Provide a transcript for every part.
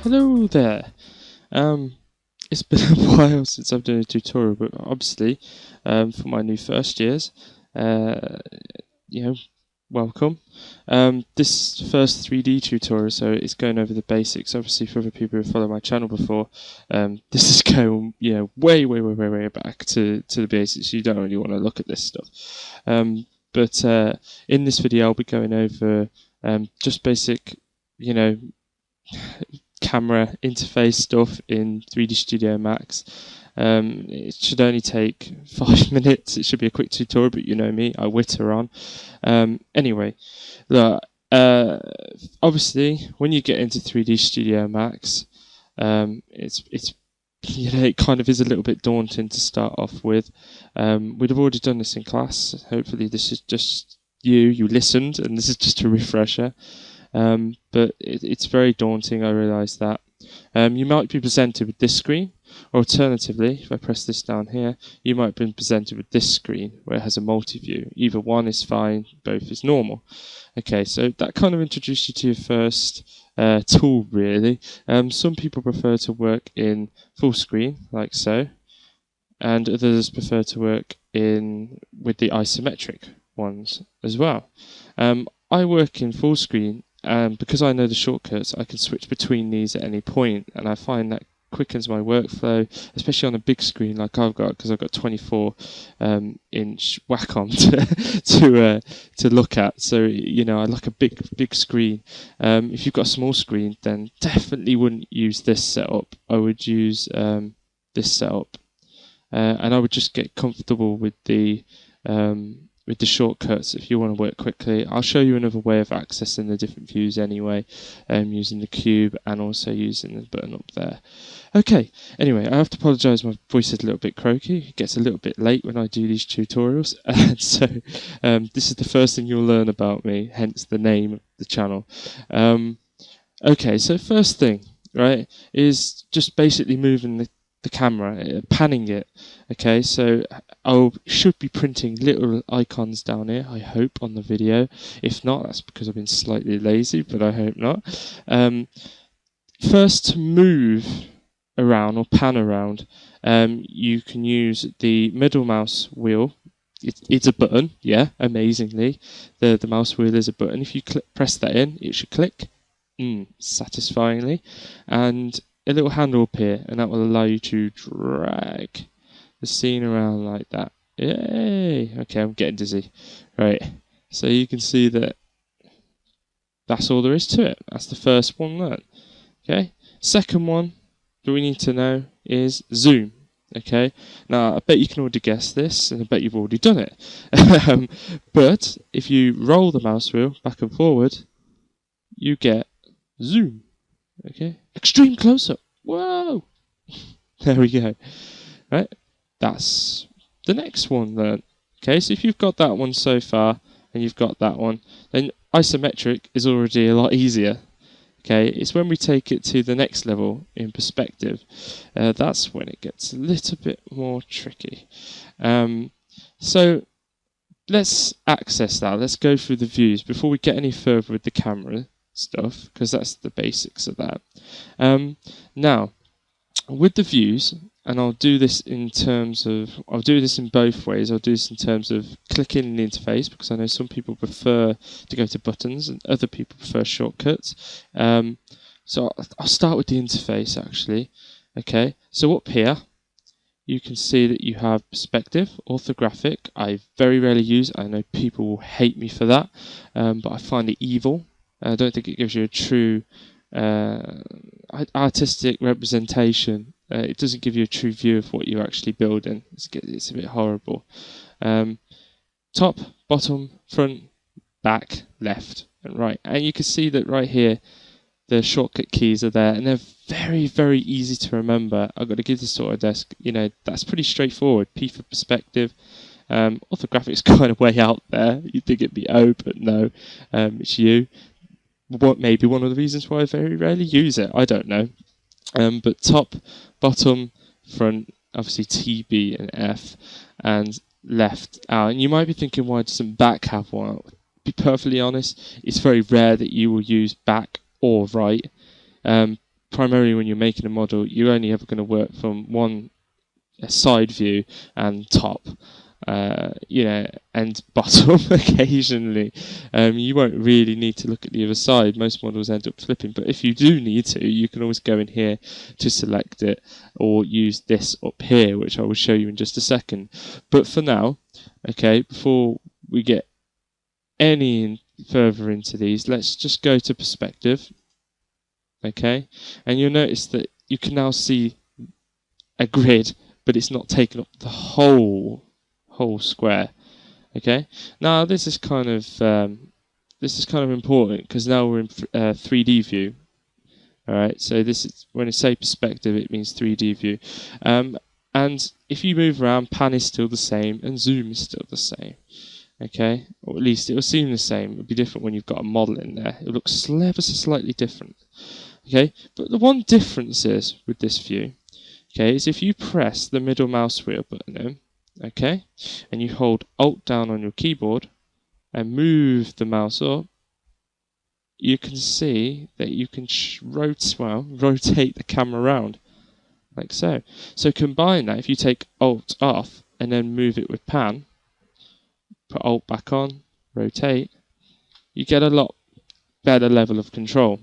Hello there. It's been a while since I've done a tutorial, but obviously, for my new first years, uh, you know, welcome. This first 3D tutorial, so it's going over the basics. Obviously, for other people who follow my channel before, this is going, way back to the basics. You don't really want to look at this stuff. But in this video, I'll be going over just basic, camera interface stuff in 3D Studio Max. It should only take 5 minutes. It should be a quick tutorial, but you know me, I witter on. Anyway, look, obviously, when you get into 3D Studio Max, it kind of is a little bit daunting to start off with. We'd have already done this in class. Hopefully, this is just you listened, and this is just a refresher. But it's very daunting, I realise that. You might be presented with this screen, or alternatively, if I press this down here, you might be presented with this screen where it has a multi-view. Either one is fine, both is normal. Okay, so that kind of introduced you to your first tool, really. Some people prefer to work in full screen, like so, and others prefer to work with the isometric ones as well. I work in full screen. Because I know the shortcuts, I can switch between these at any point, and I find that quickens my workflow, especially on a big screen like I've got, because I've got 24-inch Wacom to look at. So I like a big screen. If you've got a small screen, then definitely wouldn't use this setup. I would use this setup, and I would just get comfortable with the shortcuts if you want to work quickly. I'll show you another way of accessing the different views anyway, using the cube and also using the button up there. Okay, anyway, I have to apologise, my voice is a little bit croaky. It gets a little bit late when I do these tutorials, and so this is the first thing you'll learn about me, hence the name of the channel. Okay, so first thing, right, is just basically moving the camera, panning it. Okay, so I should be printing little icons down here, I hope, on the video. If not, that's because I've been slightly lazy, but I hope not. First, to move around or pan around, you can use the middle mouse wheel. It's a button, yeah, amazingly. The mouse wheel is a button. If you press that in, it should click satisfyingly, and a little handle appear, and that will allow you to drag the scene around like that. Yay! Okay, I'm getting dizzy. Right, so you can see that that's all there is to it. That's the first one learned. Okay, second one that we need to know is zoom. Okay, now I bet you can already guess this, and I bet you've already done it. But if you roll the mouse wheel back and forward, you get zoom. Okay, extreme close-up. Whoa! There we go. Right, that's the next one then. Okay, so if you've got that one so far, and you've got that one, then isometric is already a lot easier. Okay, it's when we take it to the next level in perspective, that's when it gets a little bit more tricky. So let's access that. Let's go through the views before we get any further with the camera stuff, because that's the basics of that. Now, with the views, and I'll do this in both ways. I'll do this in terms of clicking in the interface, because I know some people prefer to go to buttons and other people prefer shortcuts. So I'll start with the interface actually. Okay, so up here you can see that you have perspective, orthographic. I very rarely use. I know people will hate me for that, but I find it evil. I don't think it gives you a true artistic representation. It doesn't give you a true view of what you're actually building. It's a bit horrible. Top, bottom, front, back, left, and right. And you can see that right here, the shortcut keys are there, and they're very, very easy to remember. I've got to give this Autodesk, that's pretty straightforward. P for perspective. Orthographic is kind of way out there. You'd think it'd be O, but no, it's U. What may be one of the reasons why I very rarely use it, I don't know. But top, bottom, front, obviously T, B and F. and left out. And you might be thinking, why doesn't back have one? To be perfectly honest, it's very rare that you will use back or right. Primarily when you're making a model, you're only ever going to work from one side view and top. And bottom occasionally. You won't really need to look at the other side. Most models end up flipping, but if you do need to, you can always go in here to select it, or use this up here, which I will show you in just a second. But for now, okay, before we get any further into these, let's just go to perspective. Okay, and you'll notice that you can now see a grid, but it's not taking up the whole square. Okay, now this is kind of important, because now we're in 3D view. All right, so this is, when I say perspective, it means 3D view. And if you move around, pan is still the same and zoom is still the same. Okay, or at least it will seem the same. It'll be different when you've got a model in there. It looks ever so slightly different. Okay, but the one difference is with this view, okay, is if you press the middle mouse wheel button in, okay, and you hold Alt down on your keyboard and move the mouse up, you can see that you can rotate the camera around, like so. So combine that, if you take Alt off and then move it with pan, put Alt back on, rotate, you get a lot better level of control.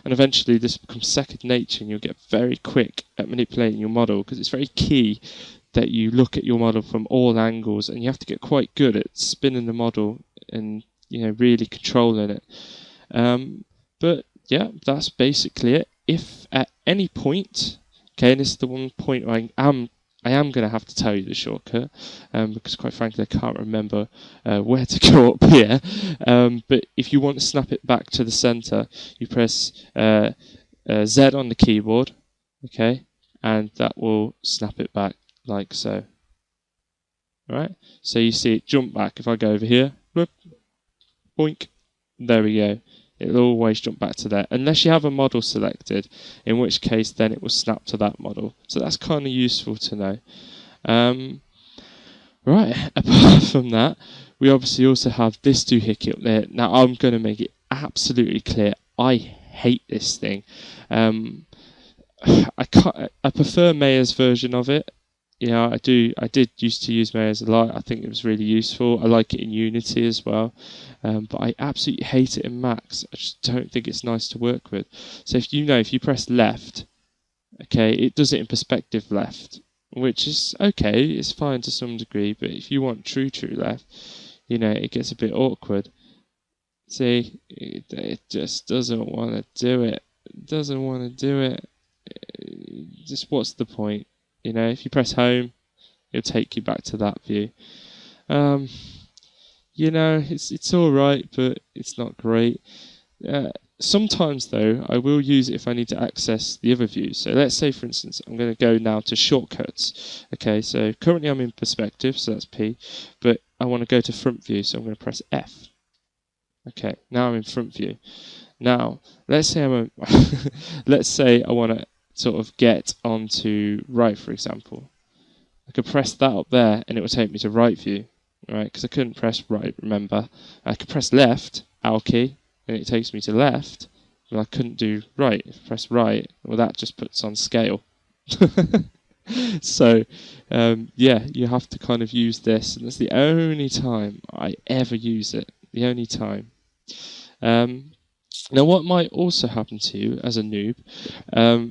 And eventually this becomes second nature, and you'll get very quick at manipulating your model, because it's very key that you look at your model from all angles, and you have to get quite good at spinning the model and really controlling it. But yeah, that's basically it. If at any point, okay, and this is the one point where I am going to have to tell you the shortcut, because quite frankly I can't remember where to go up here. But if you want to snap it back to the center, you press Z on the keyboard, okay, and that will snap it back like so. Alright, so you see it jump back. If I go over here, whoop, boink, there we go. It'll always jump back to there, unless you have a model selected, in which case then it will snap to that model. So that's kind of useful to know. Right, apart from that, we obviously also have this doohickey up there. Now I'm going to make it absolutely clear, I hate this thing. I prefer Maya's version of it. I did used to use Maya's a lot. I think it was really useful. I like it in Unity as well. But I absolutely hate it in Max. I just don't think it's nice to work with. So if you press left, okay, it does it in perspective left, which is okay, it's fine to some degree, but if you want true left, it gets a bit awkward. See, it just doesn't want to do it. It doesn't want to do it. Just what's the point? If you press home, it'll take you back to that view. It's all right, but it's not great. Sometimes, though, I will use it if I need to access the other views. So let's say, for instance, I'm going to go now to shortcuts. Okay, so currently I'm in perspective, so that's P, but I want to go to front view, so I'm going to press F. Okay, now I'm in front view. Now, let's say let's say I want to sort of get onto right, for example. I could press that up there and it will take me to right view, right? Because I couldn't press right, remember. I could press left, L key, and it takes me to left, but I couldn't do right. If I press right, well, that just puts on scale. So, yeah, you have to kind of use this, and that's the only time I ever use it. The only time. Now, what might also happen to you as a noob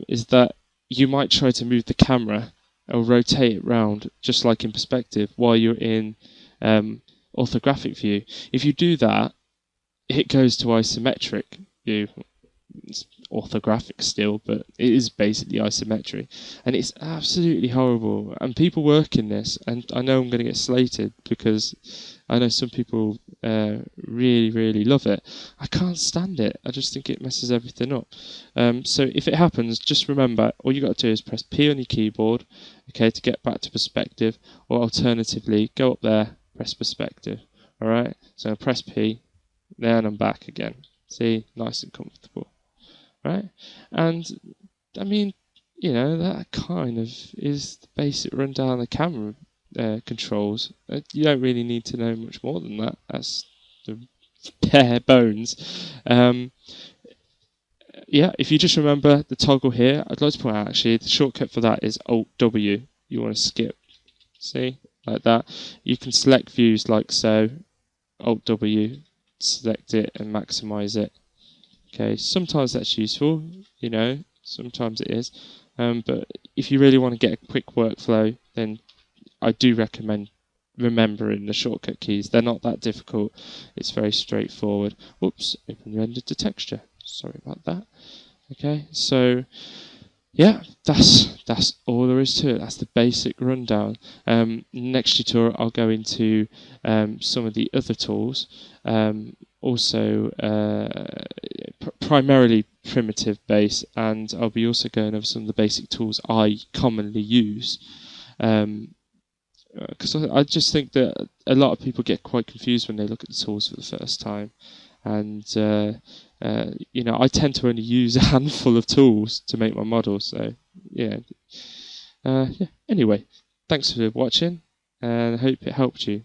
is that you might try to move the camera or rotate it round, just like in perspective, while you're in orthographic view. If you do that, it goes to isometric view. It's orthographic still, but it is basically isometric, and it's absolutely horrible. And people work in this, and I know I'm going to get slated because I know some people really love it. I can't stand it. I just think it messes everything up. So if it happens, just remember, all you got to do is press P on your keyboard, okay, to get back to perspective, or alternatively, go up there, press perspective. All right. So I press P, then I'm back again. See, nice and comfortable. Right? And, I mean, that kind of is the basic rundown of the camera, controls. You don't really need to know much more than that. That's the bare bones. Yeah, if you just remember the toggle here, I'd like to point out actually the shortcut for that is Alt W. You want to skip, see, like that. You can select views like so, Alt W, select it and maximize it. Okay, sometimes that's useful, you know, sometimes it is. But if you really want to get a quick workflow, then I do recommend remembering the shortcut keys. They're not that difficult. It's very straightforward. Oops, open render to texture. Sorry about that. Okay, so yeah, that's all there is to it. That's the basic rundown. Next tutorial, I'll go into some of the other tools. Also, primarily primitive base, and I'll be also going over some of the basic tools I commonly use. Because I just think that a lot of people get quite confused when they look at the tools for the first time. And you know, I tend to only use a handful of tools to make my models. So yeah. Anyway, thanks for watching, and I hope it helped you.